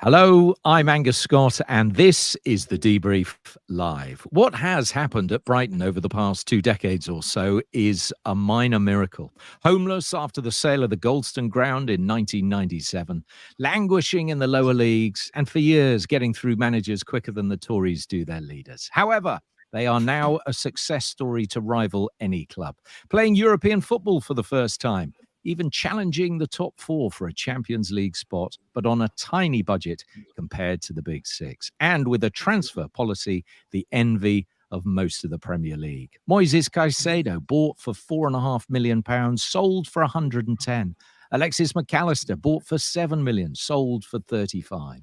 Hello, I'm Angus Scott, and this is the Debrief Live. What has happened at Brighton over the past 2 decades or so is a minor miracle. Homeless after the sale of the Goldstone ground in 1997, languishing in the lower leagues, and for years getting through managers quicker than the Tories do their leaders. However, they are now a success story to rival any club, playing European football for the first time, even challenging the top four for a Champions League spot, but on a tiny budget compared to the Big Six, and with a transfer policy the envy of most of the Premier League. Moises Caicedo bought for £4.5 million, sold for 110. Alexis McAllister bought for 7 million, sold for 35.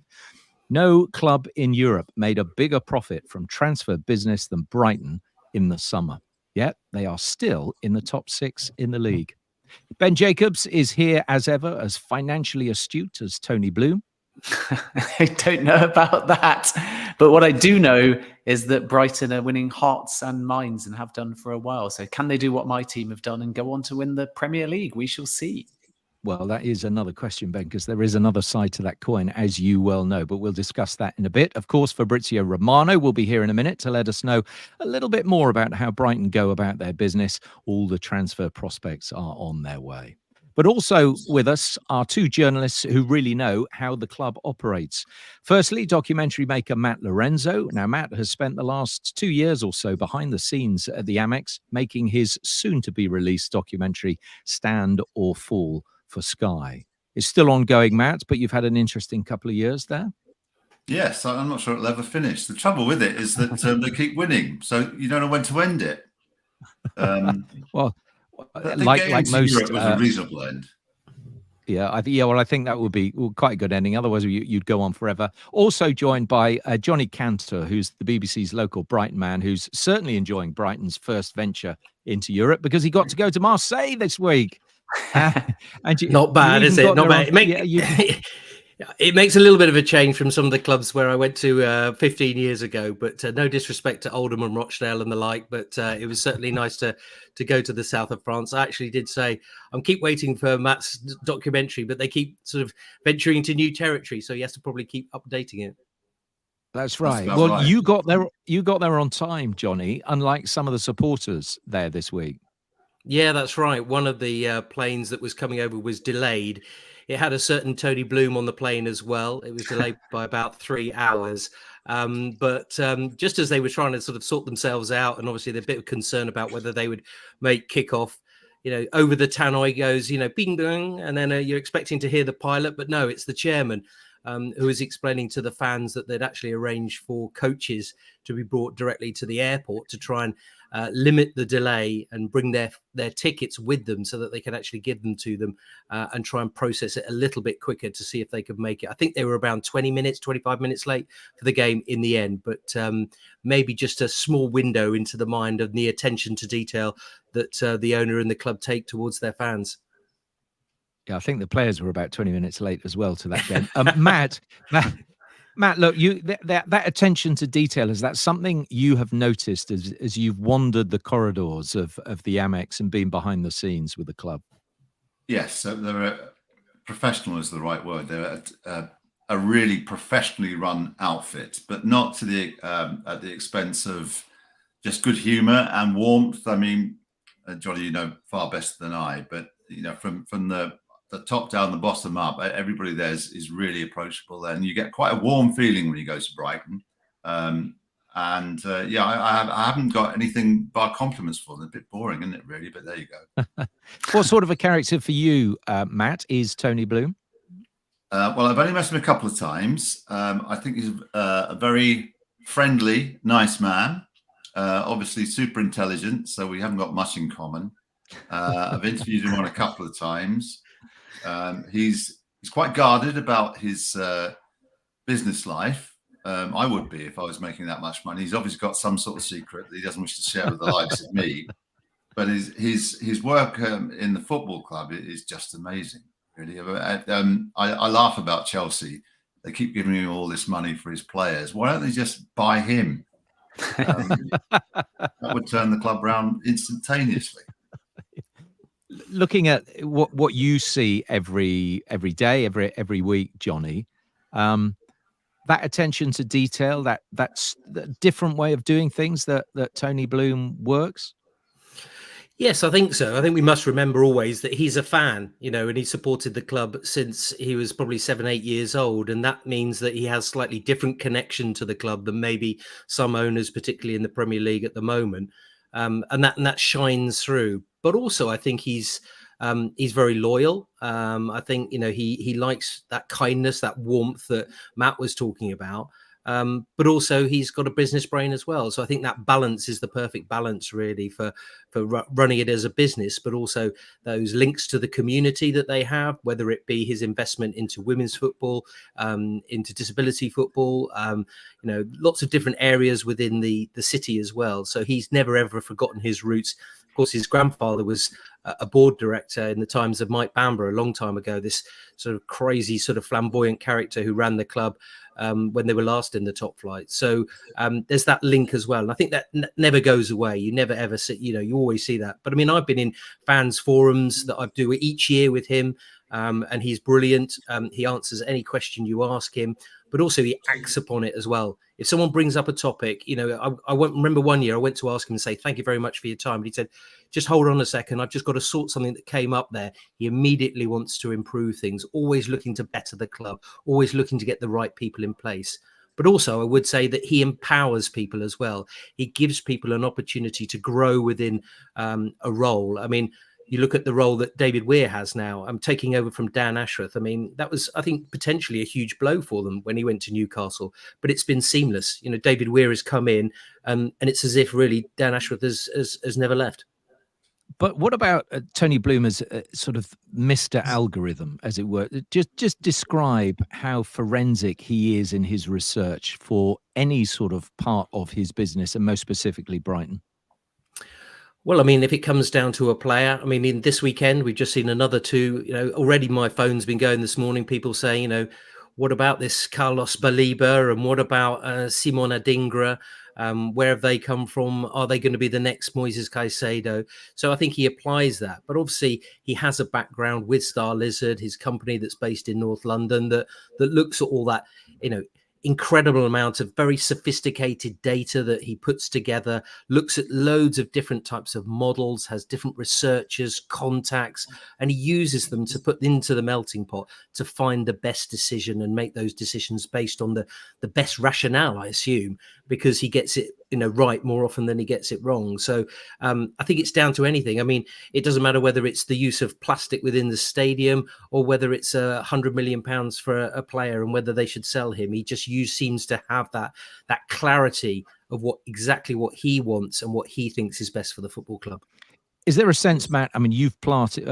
No club in Europe made a bigger profit from transfer business than Brighton in the summer. Yet they are still in the top six in the league. Ben Jacobs is here as ever, as financially astute as Tony Bloom. I don't know about that. But what I do know is that Brighton are winning hearts and minds and have done for a while. So can they do what my team have done and go on to win the Premier League? We shall see. Well, that is another question, Ben, because there is another side to that coin, as you well know, but we'll discuss that in a bit. Of course, Fabrizio Romano will be here in a minute to let us know a little bit more about how Brighton go about their business. All the transfer prospects are on their way. But also with us are two journalists who really know how the club operates. Firstly, documentary maker Matt Lorenzo. Now, Matt has spent the last 2 years or so behind the scenes at the Amex, making his soon-to-be-released documentary Stand or Fall for Sky. It's still ongoing, Matt, but you've had an interesting couple of years there. Yes, I'm not sure it'll ever finish. The trouble with it is that they keep winning, so you don't know when to end it. Well, like most, Europe was a reasonable end. Yeah, I think that would be quite a good ending. Otherwise, you'd go on forever. Also joined by Johnny Cantor, who's the BBC's local Brighton man, who's certainly enjoying Brighton's first venture into Europe because he got to go to Marseille this week. And not bad, is it? Not bad. It makes a little bit of a change from some of the clubs where I went to 15 years ago, but no disrespect to Oldham and Rochdale and the like, but it was certainly nice to go to the south of France. I actually did say, I keep waiting for Matt's documentary, but they keep sort of venturing into new territory, so he has to probably keep updating it. That's right. Well, right. You got there on time, Johnny, unlike some of the supporters there this week. Yeah, that's right. One of the planes that was coming over was delayed. It had a certain Tony Bloom on the plane as well. It was delayed by about 3 hours. But just as they were trying to sort of sort themselves out, and obviously they're a bit of concern about whether they would make kickoff, over the tannoy goes, bing, bing, and then you're expecting to hear the pilot, but no, it's the chairman who was explaining to the fans that they'd actually arranged for coaches to be brought directly to the airport to try and limit the delay and bring their tickets with them so that they could actually give them to them and try and process it a little bit quicker to see if they could make it. I think they were around 25 minutes late for the game in the end, but maybe just a small window into the mind of the attention to detail that the owner and the club take towards their fans. Yeah, I think the players were about 20 minutes late as well to that game. Matt, look, that attention to detail, is that something you have noticed as you've wandered the corridors of the Amex and been behind the scenes with the club? Yes, so they're professional is the right word. They're a really professionally run outfit, but not to the at the expense of just good humour and warmth. I mean, Johnny, you know far better than I, but from the top down, the bottom up, everybody there is really approachable, and you get quite a warm feeling when you go to Brighton. I haven't got anything but compliments for them. A bit boring, isn't it, really? But there you go. What sort of a character for you, Matt, is Tony Bloom? Well, I've only met him a couple of times. I think he's a very friendly, nice man. Obviously super intelligent, so we haven't got much in common. I've interviewed him on a couple of times. He's quite guarded about his business life. I would be if I was making that much money. He's obviously got some sort of secret that he doesn't wish to share with the likes of me. But his work in the football club is just amazing, really. I laugh about Chelsea. They keep giving him all this money for his players. Why don't they just buy him? That would turn the club round instantaneously. Looking at what you see every day, every week, Johnny, that attention to detail, that's the different way of doing things that Tony Bloom works? Yes, I think so. I think we must remember always that he's a fan, and he supported the club since he was probably 7, 8 years old. And that means that he has slightly different connection to the club than maybe some owners, particularly in the Premier League at the moment. And that shines through. But also, I think he's very loyal. I think, he likes that kindness, that warmth that Matt was talking about. But also he's got a business brain as well. So I think that balance is the perfect balance really for running it as a business, but also those links to the community that they have, whether it be his investment into women's football, into disability football, lots of different areas within the city as well. So he's never, ever forgotten his roots. Of course, his grandfather was a board director in the times of Mike Bamber a long time ago, this sort of crazy, sort of flamboyant character who ran the club when they were last in the top flight. So there's that link as well. And I think that never goes away. You never, ever see, you always see that. But I mean, I've been in fans forums that I do each year with him. And he's brilliant. He answers any question you ask him, but also he acts upon it as well. If someone brings up a topic, I won't remember one year I went to ask him and say, thank you very much for your time. And he said, just hold on a second. I've just got to sort something that came up there. He immediately wants to improve things, always looking to better the club, always looking to get the right people in place. But also I would say that he empowers people as well. He gives people an opportunity to grow within a role. I mean, you look at the role that David Weir has now. I'm taking over from Dan Ashworth. I mean, that was, I think, potentially a huge blow for them when he went to Newcastle, but it's been seamless. David Weir has come in and it's as if really Dan Ashworth has never left. But what about Tony Bloom as sort of Mr. Algorithm, as it were? Just describe how forensic he is in his research for any sort of part of his business, and most specifically Brighton. Well, I mean, if it comes down to a player, I mean, in this weekend, we've just seen another two, already my phone's been going this morning, people saying, what about this Carlos Baliba and what about Simon Adingra? Where have they come from? Are they going to be the next Moises Caicedo? So I think he applies that. But obviously, he has a background with Star Lizard, his company that's based in North London, that looks at all that, incredible amount of very sophisticated data that he puts together, looks at loads of different types of models, has different researchers, contacts, and he uses them to put into the melting pot to find the best decision and make those decisions based on the best rationale, I assume, because he gets it right more often than he gets it wrong. So I think it's down to anything. I mean, it doesn't matter whether it's the use of plastic within the stadium or whether it's £100 million for a player and whether they should sell him. He just seems to have that clarity of exactly what he wants and what he thinks is best for the football club. Is there a sense, Matt? I mean, you've plotted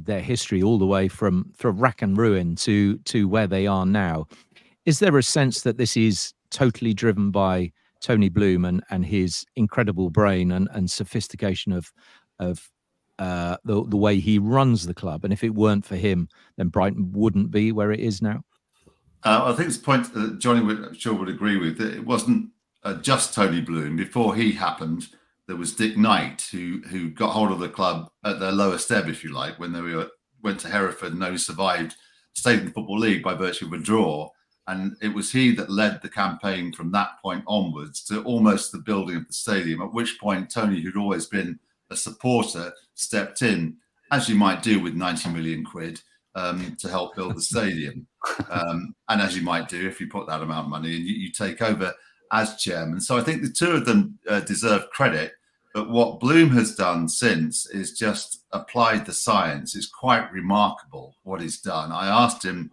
their history all the way from rack and ruin to where they are now. Is there a sense that this is totally driven by Tony Bloom and his incredible brain and sophistication of the way he runs the club? And if it weren't for him, then Brighton wouldn't be where it is now. I think it's a point that Johnny would agree with, that it wasn't just Tony Bloom. Before he happened, there was Dick Knight, who got hold of the club at their lowest ebb, if you like, when they went to Hereford and only survived, stayed in the Football League by virtue of a draw. And it was he that led the campaign from that point onwards to almost the building of the stadium, at which point Tony, who'd always been a supporter, stepped in, as you might do with 90 million quid, to help build the stadium. And as you might do if you put that amount of money and you take over as chairman. So I think the two of them deserve credit. But what Bloom has done since is just applied the science. It's quite remarkable what he's done. I asked him,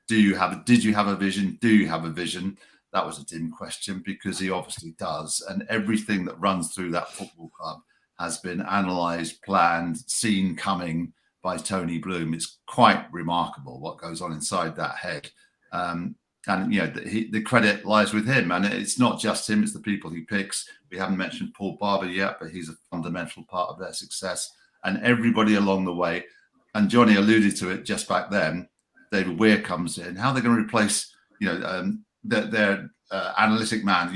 did you have a vision? Do you have a vision? That was a dim question, because he obviously does. And everything that runs through that football club has been analysed, planned, seen coming by Tony Bloom. It's quite remarkable what goes on inside that head. And the credit lies with him. And it's not just him, it's the people he picks. We haven't mentioned Paul Barber yet, but he's a fundamental part of their success. And everybody along the way, and Johnny alluded to it just back then, David Weir comes in. How are they going to replace, their analytic man?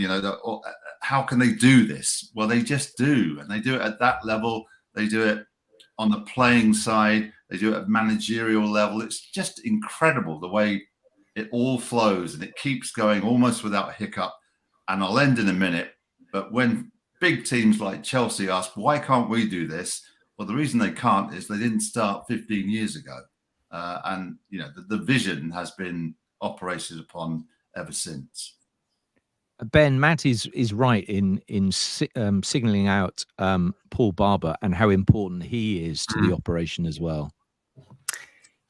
How can they do this? Well, they just do, and they do it at that level. They do it on the playing side. They do it at managerial level. It's just incredible the way it all flows and it keeps going almost without a hiccup. And I'll end in a minute. But when big teams like Chelsea ask, why can't we do this? Well, the reason they can't is they didn't start 15 years ago. And, you know, the vision has been operated upon ever since. Ben, Matt is right in signalling out Paul Barber and how important he is to the operation as well.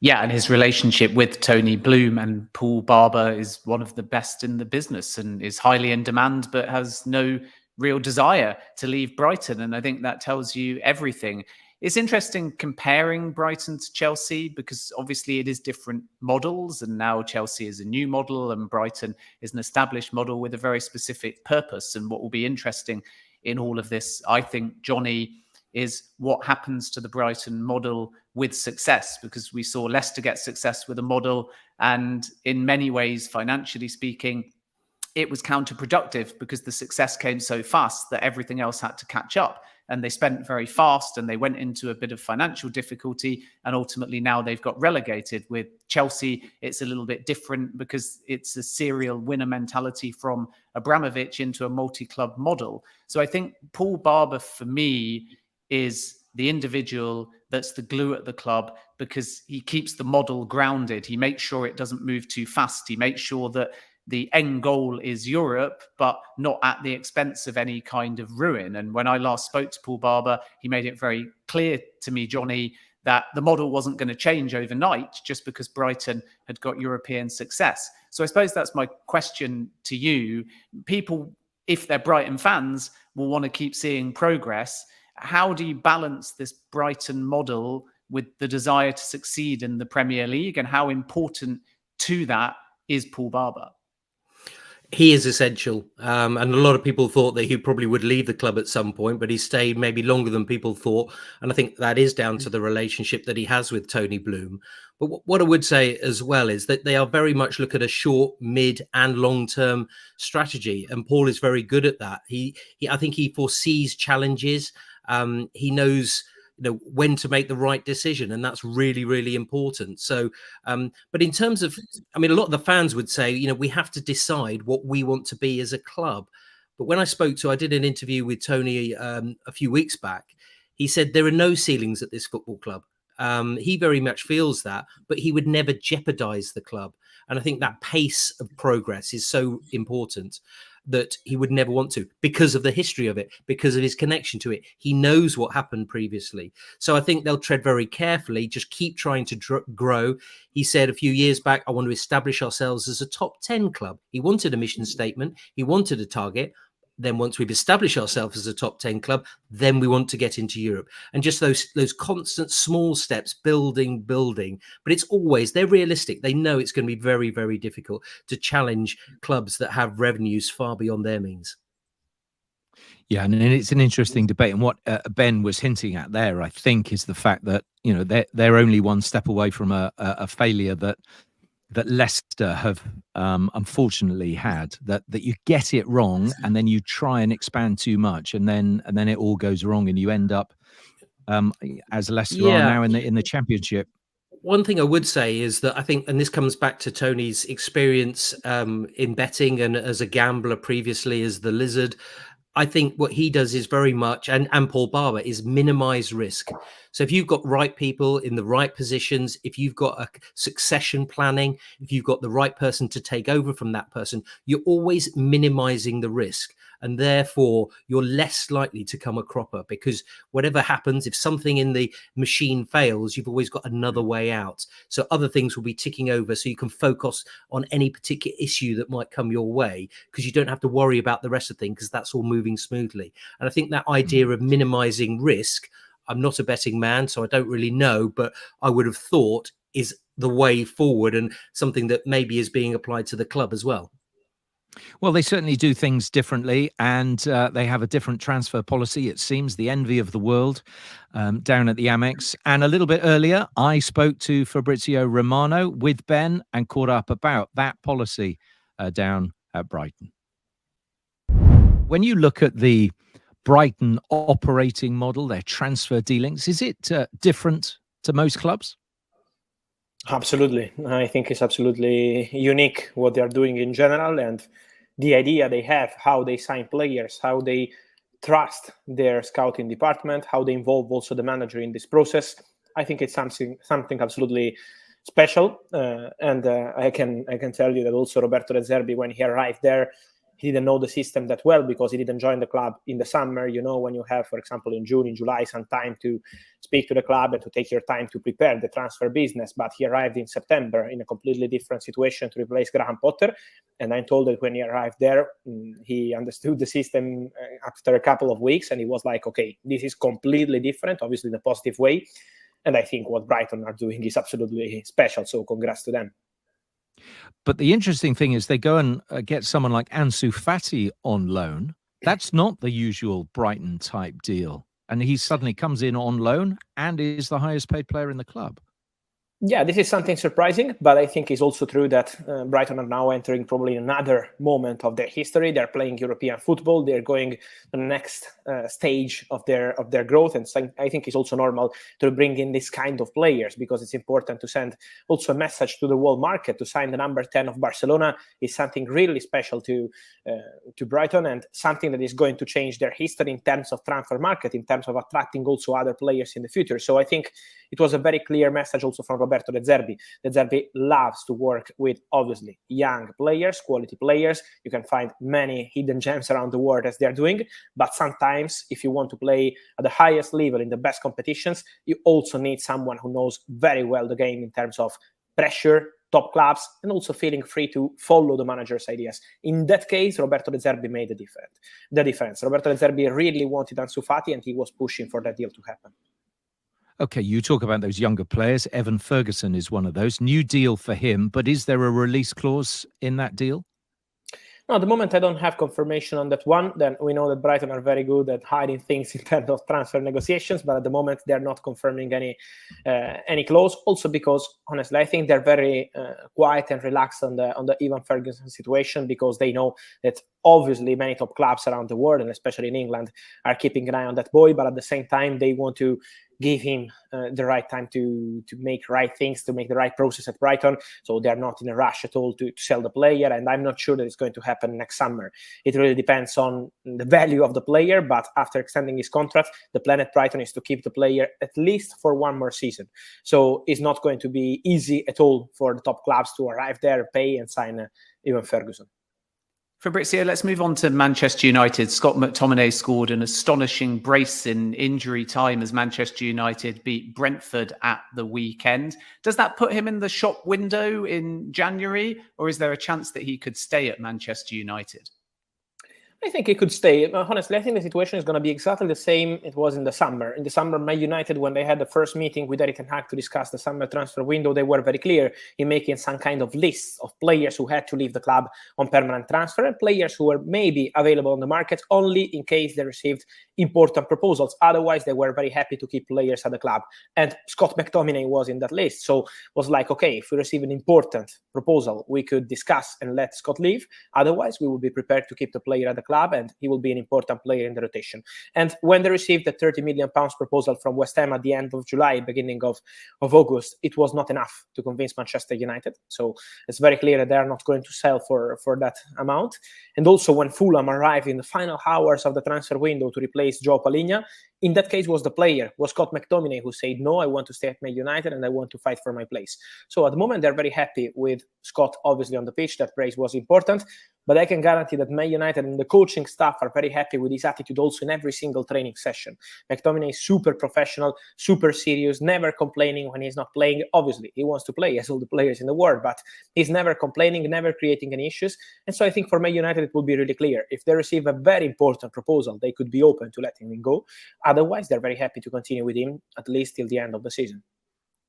Yeah, and his relationship with Tony Bloom, and Paul Barber is one of the best in the business and is highly in demand, but has no real desire to leave Brighton. And I think that tells you everything. It's interesting comparing Brighton to Chelsea because obviously it is different models, and now Chelsea is a new model and Brighton is an established model with a very specific purpose. And what will be interesting in all of this, I think, Johnny, is what happens to the Brighton model with success, because we saw Leicester get success with a model, and in many ways, financially speaking, it was counterproductive because the success came so fast that everything else had to catch up. And they spent very fast and they went into a bit of financial difficulty. And ultimately now they've got relegated. With Chelsea, it's a little bit different because it's a serial winner mentality from Abramovich into a multi-club model. So I think Paul Barber, for me, is the individual that's the glue at the club because he keeps the model grounded. He makes sure it doesn't move too fast. He makes sure that the end goal is Europe, but not at the expense of any kind of ruin. And when I last spoke to Paul Barber, he made it very clear to me, Johnny, that the model wasn't going to change overnight just because Brighton had got European success. So I suppose that's my question to you. People, if they're Brighton fans, will want to keep seeing progress. How do you balance this Brighton model with the desire to succeed in the Premier League? And how important to that is Paul Barber? He is essential. And a lot of people thought that he probably would leave the club at some point, but he stayed maybe longer than people thought. And I think that is down to the relationship that he has with Tony Bloom. But what I would say as well is that they are very much look at a short, mid and long-term strategy. And Paul is very good at that. I think he foresees challenges. He knows when to make the right decision, and that's really, really important. So but in terms of, I mean, a lot of the fans would say, we have to decide what we want to be as a club. But when I did an interview with Tony a few weeks back, he said there are no ceilings at this football club. He very much feels that, but he would never jeopardize the club. And I think that pace of progress is so important that he would never want to, because of the history of it, because of his connection to it. He knows what happened previously. So I think they'll tread very carefully, just keep trying to grow. He said a few years back, I want to establish ourselves as a top 10 club. He wanted a mission statement. He wanted a target. Then once we've established ourselves as a top 10 club, then we want to get into Europe. And just those constant small steps, building. But it's always, they're realistic. They know it's going to be very, very difficult to challenge clubs that have revenues far beyond their means. Yeah, and it's an interesting debate. And what Ben was hinting at there, I think, is the fact that, they're only one step away from a failure that Leicester have unfortunately had, that you get it wrong and then you try and expand too much and then it all goes wrong and you end up as Leicester are now in the Championship. One thing I would say is that I think, and this comes back to Tony's experience in betting and as a gambler previously as the Lizard, I think what he does is very much, and Paul Barber, is minimize risk. So if you've got right people in the right positions, if you've got a succession planning, if you've got the right person to take over from that person, you're always minimizing the risk. And therefore, you're less likely to come a cropper, because whatever happens, if something in the machine fails, you've always got another way out. So other things will be ticking over, so you can focus on any particular issue that might come your way, because you don't have to worry about the rest of things, because that's all moving smoothly. And I think that idea of minimizing risk, I'm not a betting man, so I don't really know, but I would have thought is the way forward, and something that maybe is being applied to the club as well. Well, they certainly do things differently, and they have a different transfer policy, it seems, the envy of the world down at the Amex. And a little bit earlier, I spoke to Fabrizio Romano with Ben and caught up about that policy down at Brighton. When you look at the Brighton operating model, their transfer dealings, is it different to most clubs? Absolutely. I think it's absolutely unique what they are doing in general, and the idea they have, how they sign players, how they trust their scouting department, how they involve also the manager in this process. I think it's something absolutely special. And I can tell you that also Roberto De Zerbi, when he arrived there, he didn't know the system that well because he didn't join the club in the summer. You know, when you have, for example, in June, in July, some time to speak to the club and to take your time to prepare the transfer business. But he arrived in September in a completely different situation to replace Graham Potter. And I'm told that when he arrived there, he understood the system after a couple of weeks. And he was like, okay, this is completely different, obviously in a positive way. And I think what Brighton are doing is absolutely special. So congrats to them. But the interesting thing is they go and get someone like Ansu Fati on loan. That's not the usual Brighton type deal. And he suddenly comes in on loan and is the highest paid player in the club. Yeah, this is something surprising, but I think it's also true that Brighton are now entering probably another moment of their history. They're playing European football. They're going to the next stage of their growth, and so I think it's also normal to bring in this kind of players because it's important to send also a message to the world market. To sign the number 10 of Barcelona is something really special to Brighton, and something that is going to change their history in terms of transfer market, in terms of attracting also other players in the future. So I think it was a very clear message also from Roberto De Zerbi. De Zerbi loves to work with, obviously, young players, quality players. You can find many hidden gems around the world as they're doing. But sometimes, if you want to play at the highest level in the best competitions, you also need someone who knows very well the game in terms of pressure, top clubs, and also feeling free to follow the manager's ideas. In that case, Roberto De Zerbi made the difference. Roberto De Zerbi really wanted Ansu Fati, and he was pushing for that deal to happen. Okay, you talk about those younger players. Evan Ferguson is one of those. New deal for him, but is there a release clause in that deal? No, at the moment I don't have confirmation on that one. Then we know that Brighton are very good at hiding things in terms of transfer negotiations, but at the moment they're not confirming any clause. Also because honestly, I think they're very quiet and relaxed on the Evan Ferguson situation, because they know that obviously many top clubs around the world and especially in England are keeping an eye on that boy, but at the same time they want to give him the right time to make right things, to make the right process at Brighton. So they're not in a rush at all to sell the player, and I'm not sure that it's going to happen next summer. It really depends on the value of the player, but after extending his contract, the plan at Brighton is to keep the player at least for one more season. So it's not going to be easy at all for the top clubs to arrive there, pay and sign Evan Ferguson. Fabrizio, let's move on to Manchester United. Scott McTominay scored an astonishing brace in injury time as Manchester United beat Brentford at the weekend. Does that put him in the shop window in January, or is there a chance that he could stay at Manchester United? I think he could stay. Honestly, I think the situation is going to be exactly the same it was in the summer. In the summer, Man United, when they had the first meeting with Erik ten Hag to discuss the summer transfer window, they were very clear in making some kind of list of players who had to leave the club on permanent transfer and players who were maybe available on the market only in case they received important proposals. Otherwise, they were very happy to keep players at the club. And Scott McTominay was in that list. So it was like, okay, if we receive an important proposal, we could discuss and let Scott leave. Otherwise, we would be prepared to keep the player at the club, and he will be an important player in the rotation. And when they received the £30 million proposal from West Ham at the end of July, beginning of August, it was not enough to convince Manchester United. So it's very clear that they are not going to sell for that amount. And also when Fulham arrived in the final hours of the transfer window to replace Joe Palhinha, in that case was Scott McTominay who said, no, I want to stay at Man United and I want to fight for my place. So at the moment, they're very happy with Scott, obviously on the pitch. That praise was important. But I can guarantee that Man United and the coaching staff are very happy with his attitude also in every single training session. McTominay is super professional, super serious, never complaining when he's not playing. Obviously, he wants to play as all the players in the world, but he's never complaining, never creating any issues. And so I think for Man United, it will be really clear. If they receive a very important proposal, they could be open to letting him go. Otherwise, they're very happy to continue with him, at least till the end of the season.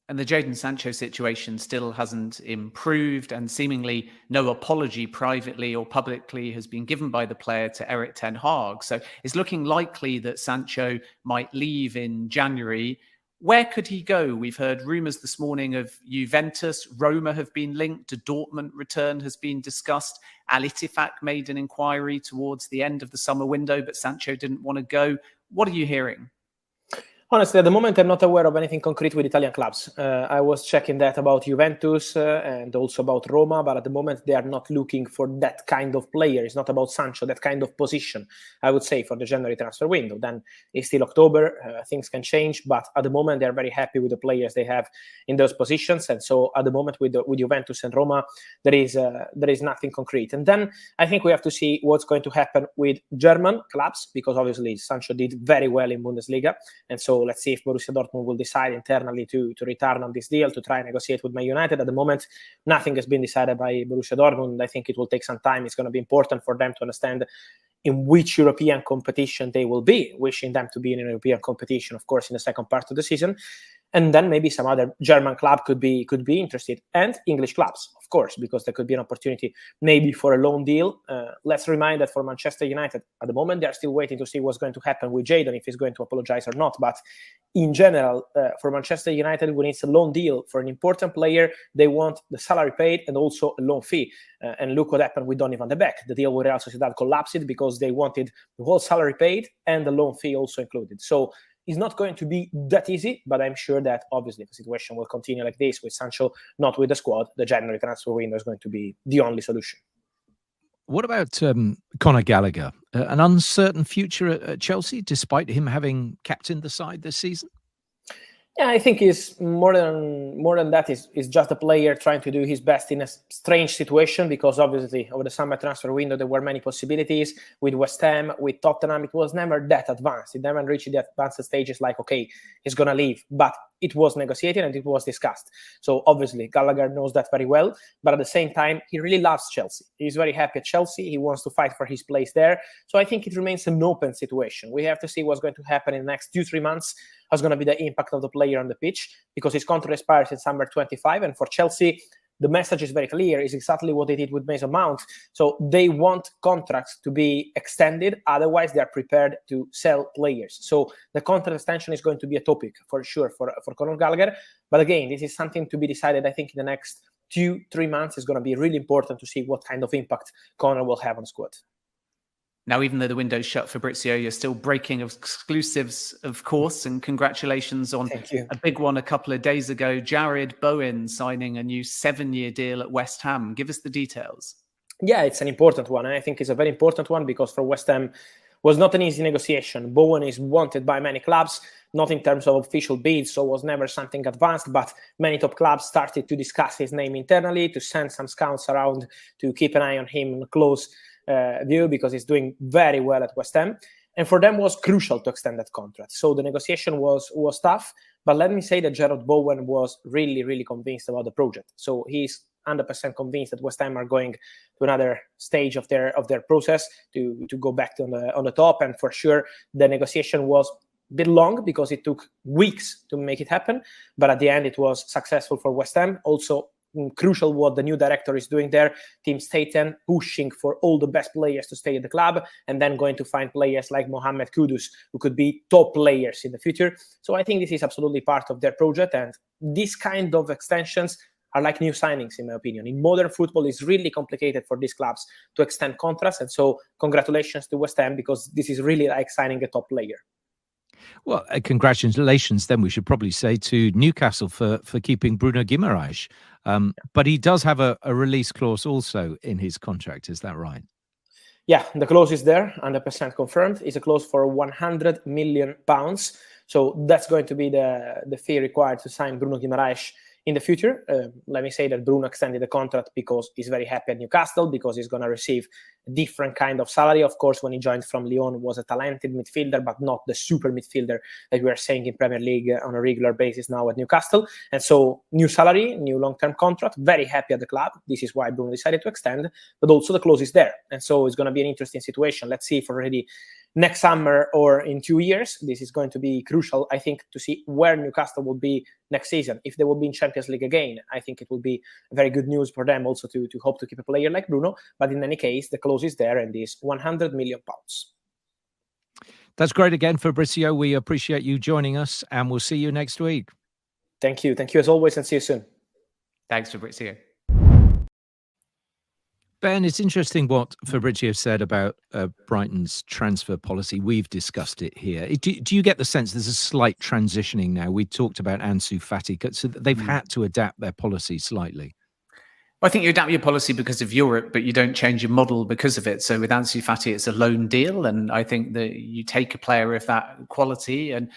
And the Jadon Sancho situation still hasn't improved, and seemingly no apology privately or publicly has been given by the player to Erik ten Hag. So it's looking likely that Sancho might leave in January. Where could he go? We've heard rumours this morning of Juventus. Roma have been linked. A Dortmund return has been discussed. Al Ittifaq made an inquiry towards the end of the summer window, but Sancho didn't want to go. What are you hearing? Honestly, at the moment, I'm not aware of anything concrete with Italian clubs. I was checking that about Juventus and also about Roma, but at the moment, they are not looking for that kind of player. It's not about Sancho, that kind of position, I would say, for the January transfer window. Then it's still October. Things can change, but at the moment, they're very happy with the players they have in those positions. And so at the moment, with Juventus and Roma, there is nothing concrete. And then I think we have to see what's going to happen with German clubs, because obviously Sancho did very well in Bundesliga. And so let's see if Borussia Dortmund will decide internally to return on this deal, to try and negotiate with Man United. At the moment, nothing has been decided by Borussia Dortmund. I think it will take some time. It's going to be important for them to understand in which European competition they will be, wishing them to be in a European competition, of course, in the second part of the season. And then maybe some other German club could be interested, and English clubs, of course, because there could be an opportunity maybe for a loan deal. Let's remind that for Manchester United, at the moment, they are still waiting to see what's going to happen with Jadon, if he's going to apologize or not. But in general, for Manchester United, when it's a loan deal for an important player, they want the salary paid and also a loan fee. And look what happened with Donny van de Beek. The deal with Real Sociedad collapsed because they wanted the whole salary paid and the loan fee also included. So it's not going to be that easy, but I'm sure that obviously if the situation will continue like this with Sancho not with the squad, the January transfer window is going to be the only solution. What about Conor Gallagher? An uncertain future at Chelsea, despite him having captained the side this season? Yeah, I think it's more than that. Is just a player trying to do his best in a strange situation, because obviously over the summer transfer window there were many possibilities with West Ham, with Tottenham. It was never that advanced. It never reached the advanced stages like, okay, he's gonna leave, but it was negotiated and it was discussed. So obviously Gallagher knows that very well, but at the same time he really loves Chelsea. He's very happy at Chelsea. He wants to fight for his place there. So I think it remains an open situation. We have to see what's going to happen in the next 2-3 months. How's going to be the impact of the player on the pitch, because his contract expires in summer 25, and for Chelsea the message is very clear. It's exactly what they did with Mason Mount. So they want contracts to be extended, otherwise they are prepared to sell players. So the contract extension is going to be a topic for sure for Conor Gallagher. But again, this is something to be decided. I think in the next 2-3 months is going to be really important to see what kind of impact Conor will have on the squad. Now, even though the window's shut, Fabrizio, you're still breaking exclusives, of course, and congratulations on a big one a couple of days ago. Jared Bowen signing a new 7-year deal at West Ham. Give us the details. Yeah, it's an important one. I think it's a very important one because for West Ham was not an easy negotiation. Bowen is wanted by many clubs, not in terms of official bids, so was never something advanced, but many top clubs started to discuss his name internally, to send some scouts around to keep an eye on him close view, because he's doing very well at West Ham, and for them was crucial to extend that contract. So the negotiation was tough, but let me say that Jared Bowen was really convinced about the project. So he's 100% convinced that West Ham are going to another stage of their process to go back to on the top, and for sure the negotiation was a bit long because it took weeks to make it happen, but at the end it was successful for West Ham. Also crucial what the new director is doing there, Tim Staten, pushing for all the best players to stay at the club, and then going to find players like Mohamed Kudus who could be top players in the future. So I think this is absolutely part of their project, and these kind of extensions are like new signings, in my opinion. In modern football, it's really complicated for these clubs to extend contracts, and so congratulations to West Ham, because this is really like signing a top player. Well, congratulations, then we should probably say, to Newcastle for keeping Bruno Guimaraes. But he does have a release clause also in his contract. Is that right? Yeah, the clause is there, 100% confirmed. It's a clause for £100 million. So that's going to be the fee required to sign Bruno Guimaraes in the future. Let me say that Bruno extended the contract because he's very happy at Newcastle, because he's going to receive a different kind of salary. Of course, when he joined from Lyon, was a talented midfielder, but not the super midfielder that we are saying in Premier League on a regular basis now at Newcastle. And so new salary, new long-term contract, very happy at the club. This is why Bruno decided to extend, but also the clause is there. And so it's going to be an interesting situation. Let's see if already next summer or in 2 years. This is going to be crucial, I think, to see where Newcastle will be next season. If they will be in Champions League again, I think it will be very good news for them also to hope to keep a player like Bruno. But in any case, the clause is there, and is £100 million. That's great again, Fabrizio. We appreciate you joining us, and we'll see you next week. Thank you as always, and see you soon. Thanks, Fabrizio. Ben, it's interesting what Fabrizio said about Brighton's transfer policy. We've discussed it here. Do you get the sense there's a slight transitioning now? We talked about Ansu Fati, so they've had to adapt their policy slightly. I think you adapt your policy because of Europe, but you don't change your model because of it. So with Ansu Fati, it's a loan deal, and I think that you take a player of that quality, and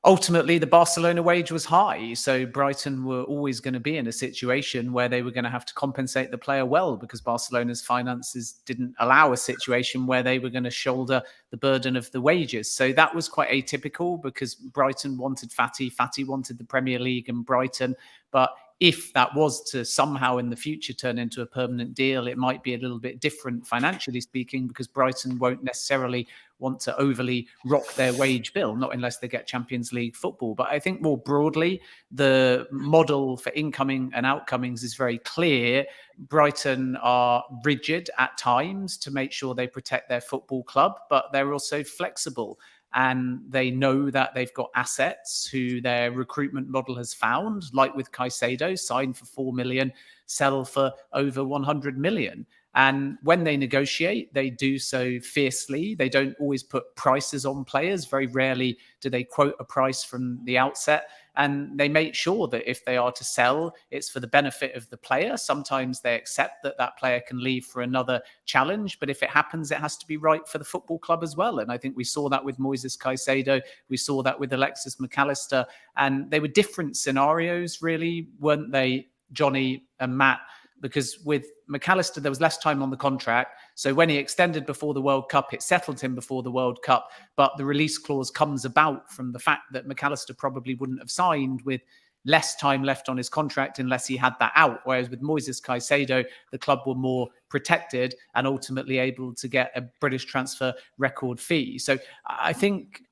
ultimately the Barcelona wage was high. So Brighton were always going to be in a situation where they were going to have to compensate the player well, because Barcelona's finances didn't allow a situation where they were going to shoulder the burden of the wages. So that was quite atypical, because Brighton wanted Fati, Fati wanted the Premier League and Brighton. But if that was to somehow in the future turn into a permanent deal, it might be a little bit different financially speaking, because Brighton won't necessarily want to overly rock their wage bill, not unless they get Champions League football. But I think more broadly, the model for incoming and outcomings is very clear. Brighton are rigid at times to make sure they protect their football club, but they're also flexible. And they know that they've got assets who their recruitment model has found, like with Caicedo, signed for 4 million, sell for over 100 million. And when they negotiate, they do so fiercely. They don't always put prices on players. Very rarely do they quote a price from the outset. And they make sure that if they are to sell, it's for the benefit of the player. Sometimes they accept that that player can leave for another challenge. But if it happens, it has to be right for the football club as well. And I think we saw that with Moises Caicedo. We saw that with Alexis McAllister. And they were different scenarios, really, weren't they, Johnny and Matt? Because with McAllister, there was less time on the contract. So when he extended before the World Cup, it settled him before the World Cup. But the release clause comes about from the fact that McAllister probably wouldn't have signed with less time left on his contract unless he had that out. Whereas with Moises Caicedo, the club were more protected and ultimately able to get a British transfer record fee. So I think,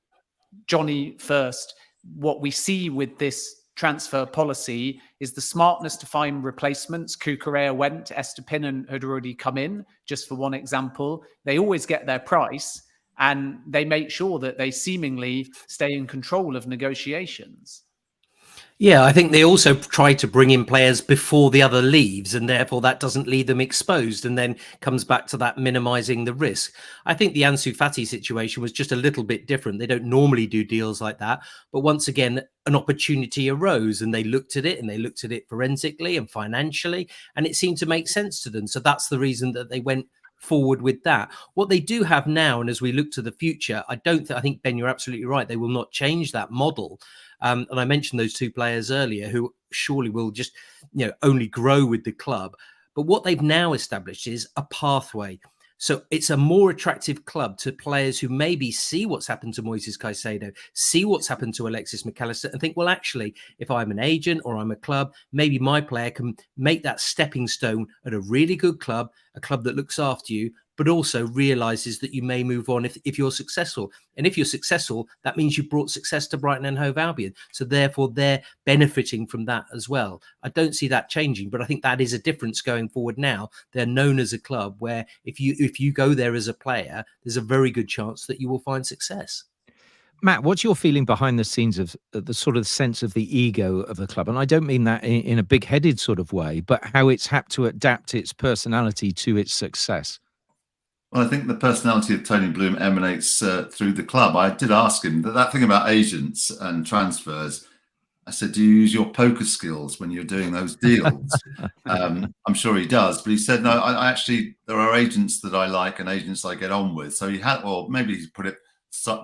Johnny, first, what we see with this transfer policy is the smartness to find replacements. Cucurella went, Estupiñán had already come in, just for one example. They always get their price, and they make sure that they seemingly stay in control of negotiations. Yeah, I think they also try to bring in players before the other leaves, and therefore that doesn't leave them exposed, and then comes back to that minimizing the risk. I think the Ansu Fati situation was just a little bit different. They don't normally do deals like that, but once again, an opportunity arose, and they looked at it, and they looked at it forensically and financially, and it seemed to make sense to them. So that's the reason that they went forward with that. What they do have now, and as we look to the future, I think, Ben, you're absolutely right. They will not change that model. And I mentioned those two players earlier who surely will just, only grow with the club. But what they've now established is a pathway. So it's a more attractive club to players who maybe see what's happened to Moises Caicedo, see what's happened to Alexis McAllister, and think, well, actually, if I'm an agent or I'm a club, maybe my player can make that stepping stone at a really good club, a club that looks after you, but also realizes that you may move on if you're successful. And if you're successful, that means you brought success to Brighton and Hove Albion. So therefore, they're benefiting from that as well. I don't see that changing, but I think that is a difference going forward now. They're known as a club where if you go there as a player, there's a very good chance that you will find success. Matt, what's your feeling behind the scenes of the sort of sense of the ego of the club? And I don't mean that in a big-headed sort of way, but how it's had to adapt its personality to its success. Well, I think the personality of Tony Bloom emanates through the club. I did ask him that thing about agents and transfers. I said, do you use your poker skills when you're doing those deals? I'm sure he does. But he said, no, I actually, there are agents that I like and agents I get on with. So he had, or maybe he's put it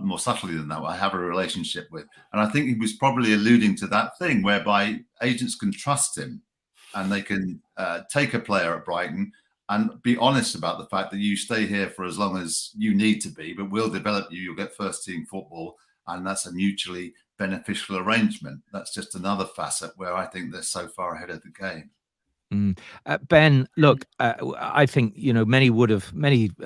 more subtly than that, I have a relationship with. And I think he was probably alluding to that thing whereby agents can trust him and they can take a player at Brighton and be honest about the fact that you stay here for as long as you need to be, but we'll develop you. You'll get first team football, and that's a mutually beneficial arrangement. That's just another facet where I think they're so far ahead of the game. Ben, look, I think many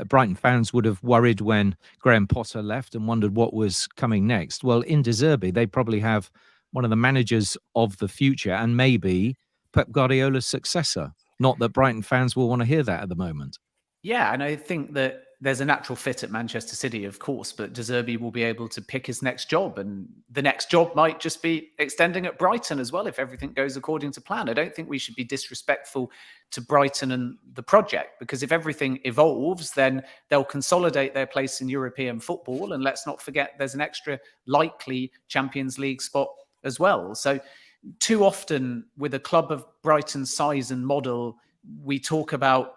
Brighton fans would have worried when Graham Potter left and wondered what was coming next. Well, in De Zerbi, they probably have one of the managers of the future, and maybe Pep Guardiola's successor. Not that Brighton fans will want to hear that at the moment. Yeah, and I think that there's a natural fit at Manchester City, of course, but De Zerbi will be able to pick his next job. And the next job might just be extending at Brighton as well, if everything goes according to plan. I don't think we should be disrespectful to Brighton and the project, because if everything evolves, then they'll consolidate their place in European football. And let's not forget, there's an extra likely Champions League spot as well. So too often with a club of Brighton's size and model, we talk about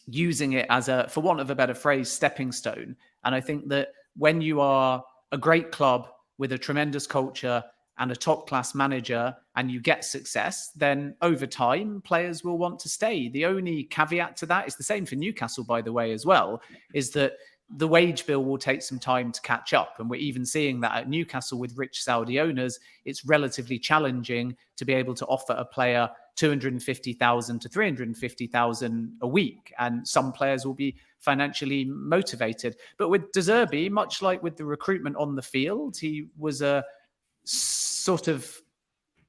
using it as a, for want of a better phrase, stepping stone. And I think that when you are a great club with a tremendous culture and a top class manager and you get success, then over time, players will want to stay. The only caveat to that is the same for Newcastle, by the way, as well, is that the wage bill will take some time to catch up. And we're even seeing that at Newcastle with rich Saudi owners. It's relatively challenging to be able to offer a player 250,000 to 350,000 a week. And some players will be financially motivated. But with De Zerbi, much like with the recruitment on the field, he was a sort of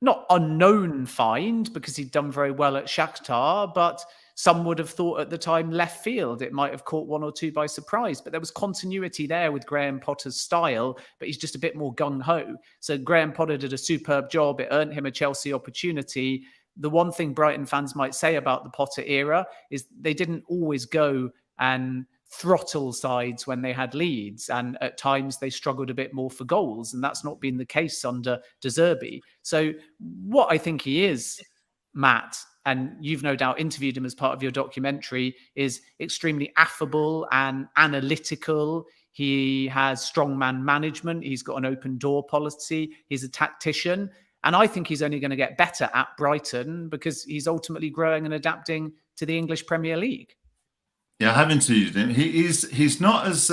not unknown find because he'd done very well at Shakhtar, but some would have thought at the time left field. It might have caught one or two by surprise, but there was continuity there with Graham Potter's style, but he's just a bit more gung-ho. So Graham Potter did a superb job. It earned him a Chelsea opportunity. The one thing Brighton fans might say about the Potter era is they didn't always go and throttle sides when they had leads. And at times they struggled a bit more for goals. And that's not been the case under De Zerbi. So what I think he is, Matt, and you've no doubt interviewed him as part of your documentary, is extremely affable and analytical. He has strongman management. He's got an open door policy. He's a tactician. And I think he's only going to get better at Brighton because he's ultimately growing and adapting to the English Premier League. Yeah, I have interviewed him. He's not as,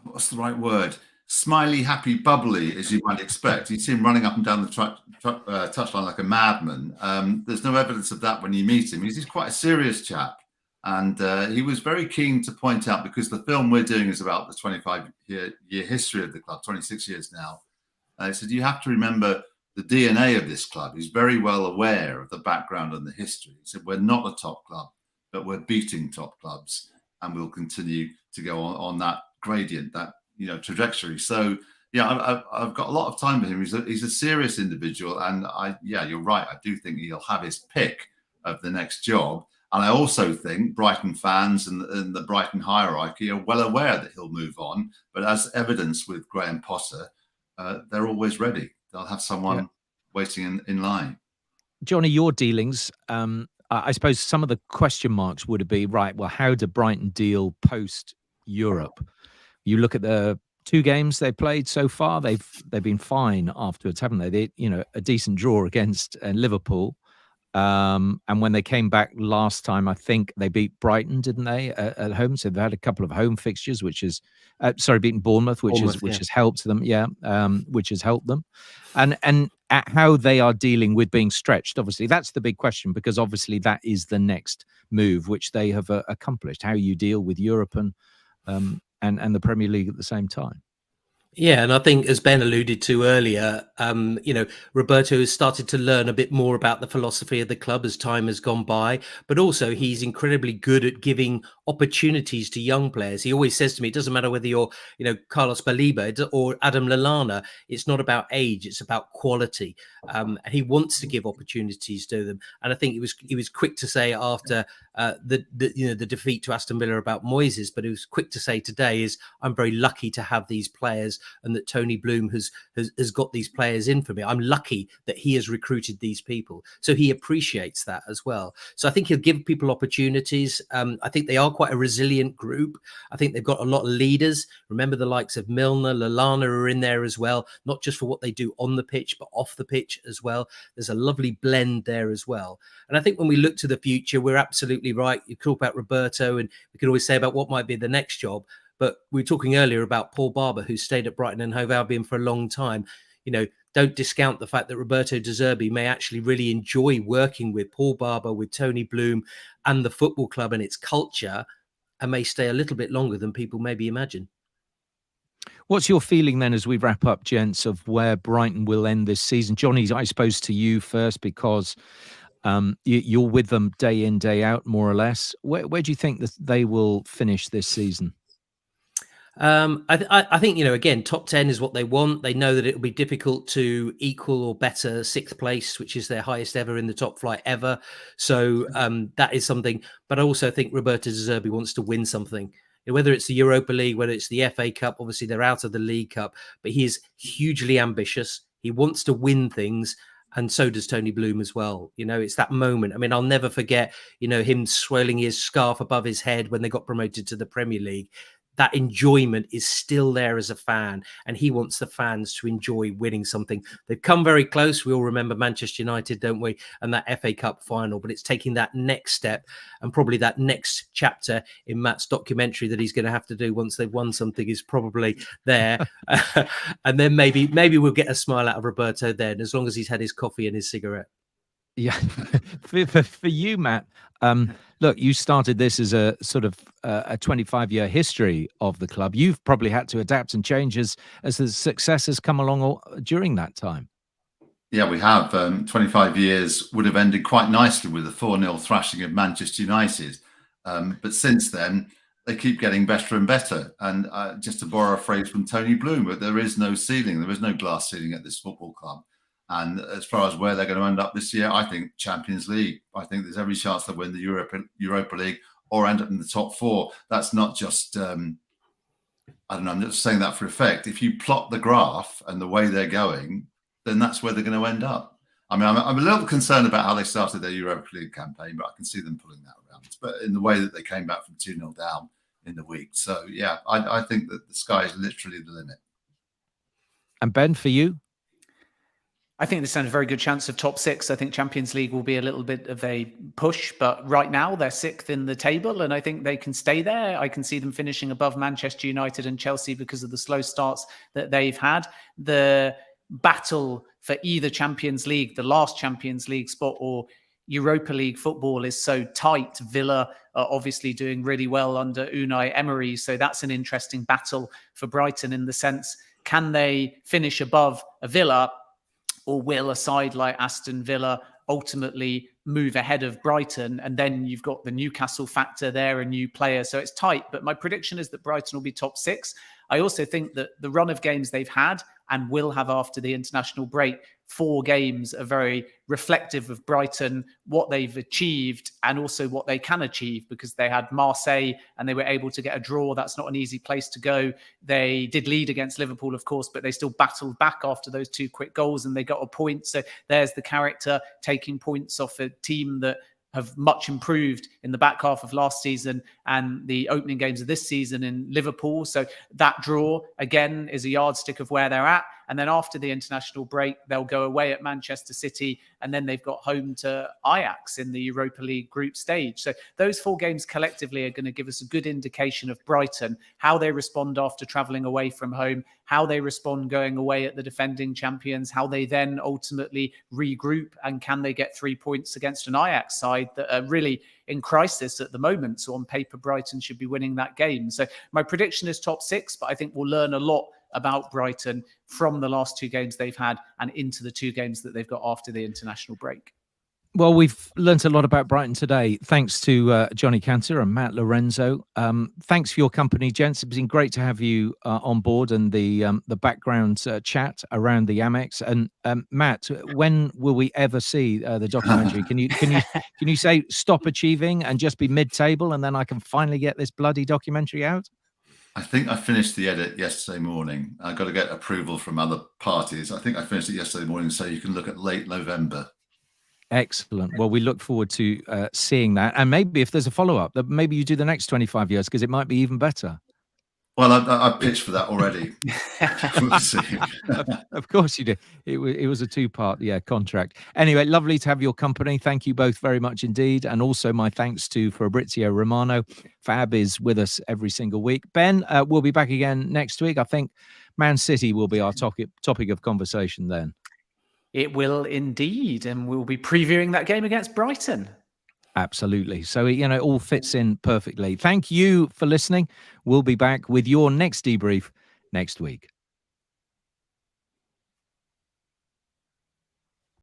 what's the right word? Smiley, happy, bubbly, as you might expect. You see him running up and down the touchline like a madman. There's no evidence of that when you meet him. He's quite a serious chap. And he was very keen to point out, because the film we're doing is about the 25-year history of the club, 26 years now. He said, you have to remember the DNA of this club. He's very well aware of the background and the history. He said, we're not a top club, but we're beating top clubs. And we'll continue to go on that gradient, that trajectory. So yeah, I've got a lot of time with him. He's a serious individual, and you're right. I do think he'll have his pick of the next job, and I also think Brighton fans and the Brighton hierarchy are well aware that he'll move on. But as evidenced with Graham Potter, they're always ready. They'll have someone waiting in line. Johnny, your dealings. I suppose some of the question marks would be right. Well, how do Brighton deal post Europe? You look at the 2 games they played so far; they've been fine afterwards, haven't they? A decent draw against Liverpool, and when they came back last time, I think they beat Brighton, didn't they, at home? So they've had a couple of home fixtures, which is beaten Bournemouth, which has helped them, which has helped them, and at how they are dealing with being stretched. Obviously, that's the big question, because obviously that is the next move, which they have accomplished. How you deal with Europe and the Premier League at the same time. Yeah, and I think, as Ben alluded to earlier, Roberto has started to learn a bit more about the philosophy of the club as time has gone by, but also he's incredibly good at giving opportunities to young players. He always says to me, it doesn't matter whether you're, Carlos Baliba or Adam Lallana, it's not about age, it's about quality. And he wants to give opportunities to them. And I think he was quick to say after the defeat to Aston Villa about Moises, but he was quick to say today is, I'm very lucky to have these players, and that Tony Bloom has got these players in for me. I'm lucky that he has recruited these people. So he appreciates that as well. So I think he'll give people opportunities. I think they are quite a resilient group. I think they've got a lot of leaders. Remember, the likes of Milner, Lallana are in there as well, not just for what they do on the pitch, but off the pitch as well. There's a lovely blend there as well. And I think when we look to the future, we're absolutely right. You talk about Roberto, and we can always say about what might be the next job. But we were talking earlier about Paul Barber, who stayed at Brighton and Hove Albion for a long time. Don't discount the fact that Roberto De Zerbi may actually really enjoy working with Paul Barber, with Tony Bloom and the football club and its culture, and may stay a little bit longer than people maybe imagine. What's your feeling then, as we wrap up, gents, of where Brighton will end this season? Johnny, I suppose to you first, because You're with them day in, day out, more or less. Where do you think that they will finish this season? I think, again, top 10 is what they want. They know that it'll be difficult to equal or better sixth place, which is their highest ever in the top flight ever. So that is something. But I also think Roberto De Zerbi wants to win something. Whether it's the Europa League, whether it's the FA Cup, obviously they're out of the League Cup, but he is hugely ambitious. He wants to win things. And so does Tony Bloom as well. It's that moment. I mean, I'll never forget, him swirling his scarf above his head when they got promoted to the Premier League. That enjoyment is still there as a fan, and he wants the fans to enjoy winning something. They've come very close. We all remember Manchester United, don't we? And that FA Cup final, but it's taking that next step and probably that next chapter in Matt's documentary that he's going to have to do once they've won something is probably there. And then maybe we'll get a smile out of Roberto then, as long as he's had his coffee and his cigarette. Yeah. for you, Matt, look, you started this as a sort of a 25-year history of the club. You've probably had to adapt and change as the success has come along during that time. Yeah, we have. 25 years would have ended quite nicely with a 4-0 thrashing of Manchester United. But since then, they keep getting better and better. And just to borrow a phrase from Tony Bloom, but there is no ceiling. There is no glass ceiling at this football club. And as far as where they're going to end up this year, I think Champions League. I think there's every chance they'll win the Europa League or end up in the top 4. That's not just, I don't know, I'm just saying that for effect. If you plot the graph and the way they're going, then that's where they're going to end up. I mean, I'm a little concerned about how they started their Europa League campaign, but I can see them pulling that around. But in the way that they came back from 2-0 down in the week. So, yeah, I think that the sky is literally the limit. And Ben, for you? I think they stand a very good chance of top 6. I think Champions League will be a little bit of a push, but right now they're 6th in the table, and I think they can stay there. I can see them finishing above Manchester United and Chelsea because of the slow starts that they've had. The battle for either Champions League, the last Champions League spot, or Europa League football is so tight. Villa are obviously doing really well under Unai Emery, so that's an interesting battle for Brighton in the sense, can they finish above a Villa? Or will a side like Aston Villa ultimately move ahead of Brighton? And then you've got the Newcastle factor there, a new player. So it's tight. But my prediction is that Brighton will be top 6. I also think that the run of games they've had and will have after the international break, 4 games are very reflective of Brighton, what they've achieved and also what they can achieve, because they had Marseille and they were able to get a draw. That's not an easy place to go. They did lead against Liverpool, of course, but they still battled back after those 2 quick goals and they got a point. So there's the character, taking points off a team that have much improved in the back half of last season and the opening games of this season in Liverpool. So that draw, again, is a yardstick of where they're at. And then after the international break, they'll go away at Manchester City, and then they've got home to Ajax in the Europa League group stage. So those 4 games collectively are going to give us a good indication of Brighton, how they respond after travelling away from home, how they respond going away at the defending champions, how they then ultimately regroup, and can they get 3 points against an Ajax side that are really in crisis at the moment. So on paper, Brighton should be winning that game. So my prediction is top 6, but I think we'll learn a lot about Brighton from the last 2 games they've had and into the 2 games that they've got after the international break. Well, we've learnt a lot about Brighton today, thanks to Johnny Cantor and Matt Lorenzo. Thanks for your company, gents. It's been great to have you on board and the background chat around the Amex. And Matt, when will we ever see the documentary? Can you say stop achieving and just be mid-table, and then I can finally get this bloody documentary out? I think I finished the edit yesterday morning. I got to get approval from other parties. I think I finished it yesterday morning, so you can look at late November. Excellent. Well, we look forward to seeing that. And maybe if there's a follow-up, that maybe you do the next 25 years, because it might be even better. Well, I pitched for that already. We'll see. Of course you did. It was a 2-part contract. Anyway, lovely to have your company. Thank you both very much indeed. And also my thanks to Fabrizio Romano. Fab is with us every single week. Ben, we'll be back again next week. I think Man City will be our topic of conversation then. It will indeed. And we'll be previewing that game against Brighton. Absolutely. So, it all fits in perfectly. Thank you for listening. We'll be back with your next debrief next week.